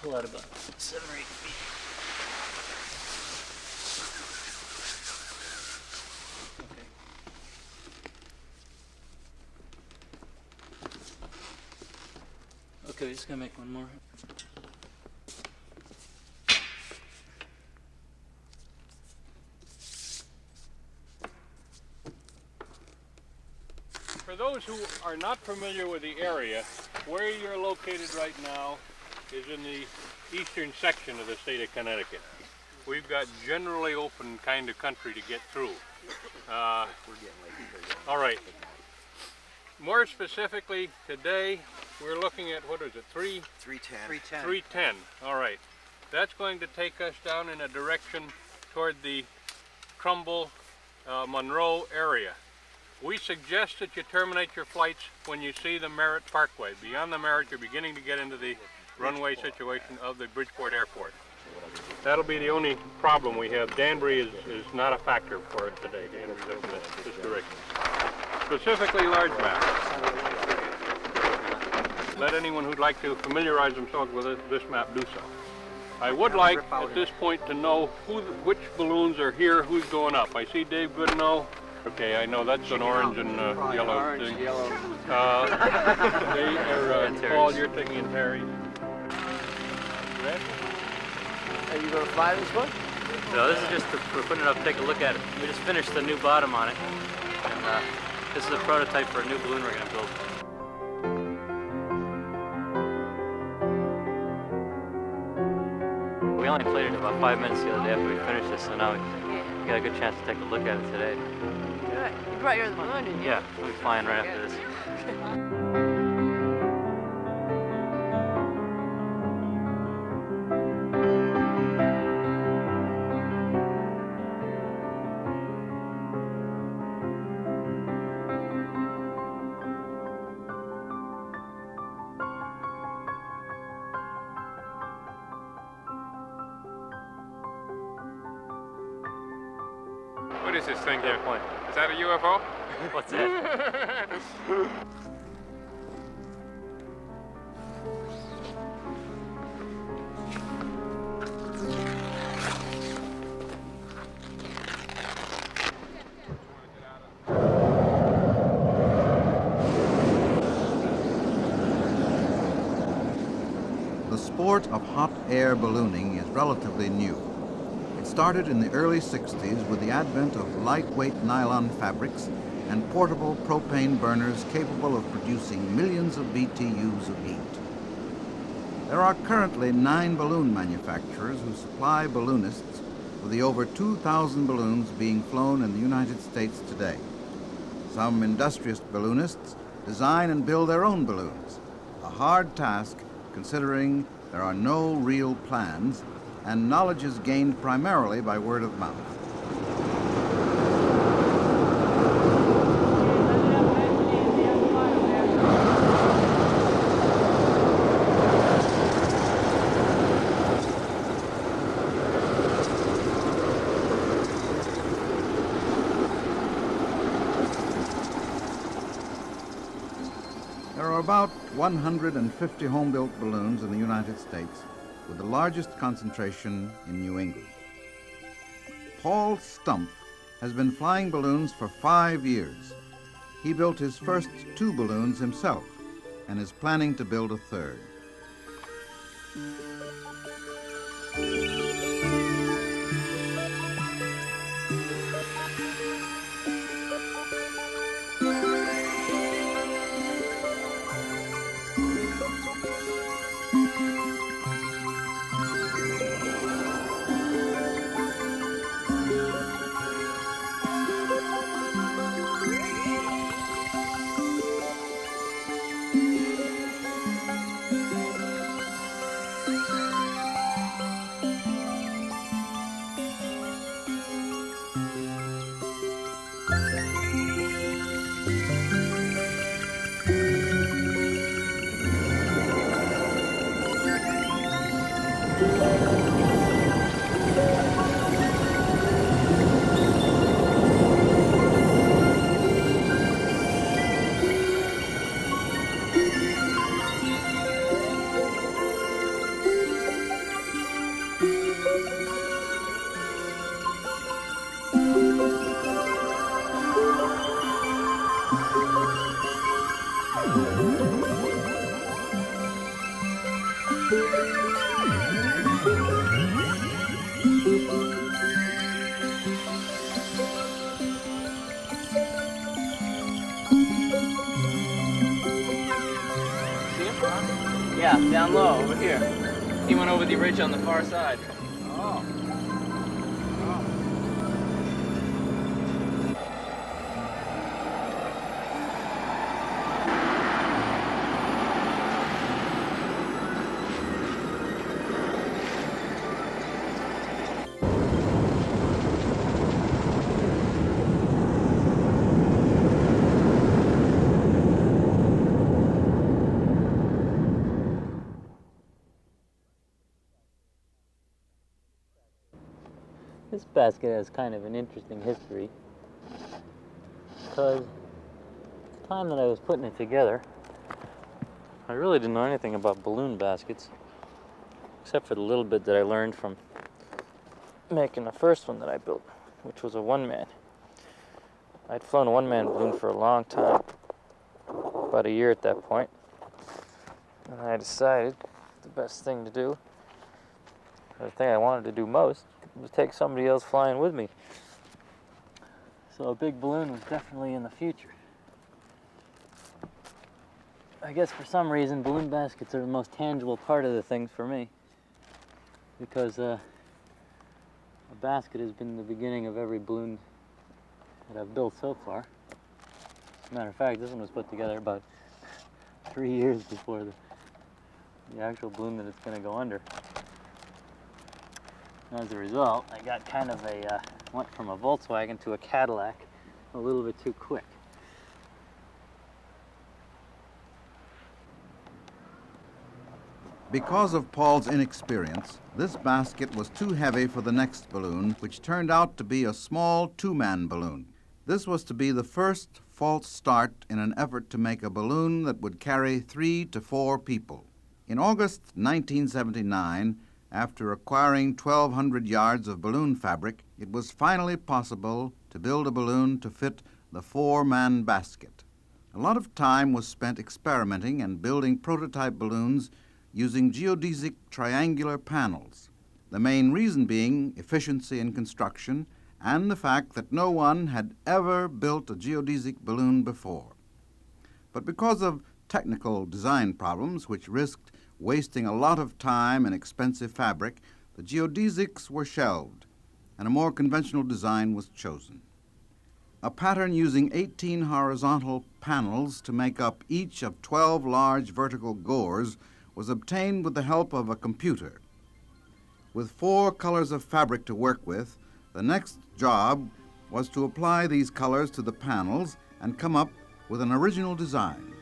pull out about 7 or 8 feet. Okay, we're just gonna make one more. For those who are not familiar with the area, where you're located right now is in the eastern section of the state of Connecticut. We've got generally open kind of country to get through. All right. More specifically, today we're looking at, what is it, 310? 310. All right. That's going to take us down in a direction toward the Trumbull, Monroe area. We suggest that you terminate your flights when you see the Merritt Parkway. Beyond the Merritt, you're beginning to get into the runway situation of the Bridgeport Airport. That'll be the only problem we have. Danbury is not a factor for it today. Danbury's up in this direction. Specifically large maps. Let anyone who'd like to familiarize themselves with this map do so. I would like at this point to know which balloons are here, who's going up. I see Dave Goodenow. Okay, I know that's an orange and yellow orange, thing. Yellow. They are, Paul, you're taking in Terry. Red? Are you going to fly this one? So this is just, we're putting it up, take a look at it. We just finished the new bottom on it. And this is a prototype for a new balloon we're going to build. We only played it about 5 minutes the other day after we finished this, so now we got a good chance to take a look at it today. Good. You brought your balloon, didn't you? Yeah, we'll be flying right after this. What is this thing here? Point. Is that a UFO? What's that? The sport of hot air ballooning is relatively new. It started in the early 60s with the advent of lightweight nylon fabrics and portable propane burners capable of producing millions of BTUs of heat. There are currently 9 balloon manufacturers who supply balloonists with the over 2,000 balloons being flown in the United States today. Some industrious balloonists design and build their own balloons, a hard task considering there are no real plans and knowledge is gained primarily by word of mouth. There are about 150 home-built balloons in the United States, with the largest concentration in New England. Paul Stumpf has been flying balloons for 5 years. He built his first 2 balloons himself and is planning to build a third. See him? Yeah, down low, over here. He went over the ridge on the far side. Oh. This basket has kind of an interesting history because the time that I was putting it together, I really didn't know anything about balloon baskets except for the little bit that I learned from making the first one that I built, which was a one-man. I'd flown a one-man balloon for a long time, about a year at that point, and I decided the best thing to do, the thing I wanted to do most, was take somebody else flying with me. So a big balloon was definitely in the future. I guess for some reason balloon baskets are the most tangible part of the thing for me, because a basket has been the beginning of every balloon that I've built so far. As a matter of fact, this one was put together about 3 years before the actual balloon that it's going to go under. As a result, I got kind of went from a Volkswagen to a Cadillac a little bit too quick. Because of Paul's inexperience, this basket was too heavy for the next balloon, which turned out to be a small two-man balloon. This was to be the first false start in an effort to make a balloon that would carry 3 to 4 people. In August 1979, after acquiring 1,200 yards of balloon fabric, it was finally possible to build a balloon to fit the 4-man basket. A lot of time was spent experimenting and building prototype balloons using geodesic triangular panels, the main reason being efficiency in construction and the fact that no one had ever built a geodesic balloon before. But because of technical design problems which risked wasting a lot of time and expensive fabric, the geodesics were shelved and a more conventional design was chosen. A pattern using 18 horizontal panels to make up each of 12 large vertical gores was obtained with the help of a computer. With 4 colors of fabric to work with, the next job was to apply these colors to the panels and come up with an original design.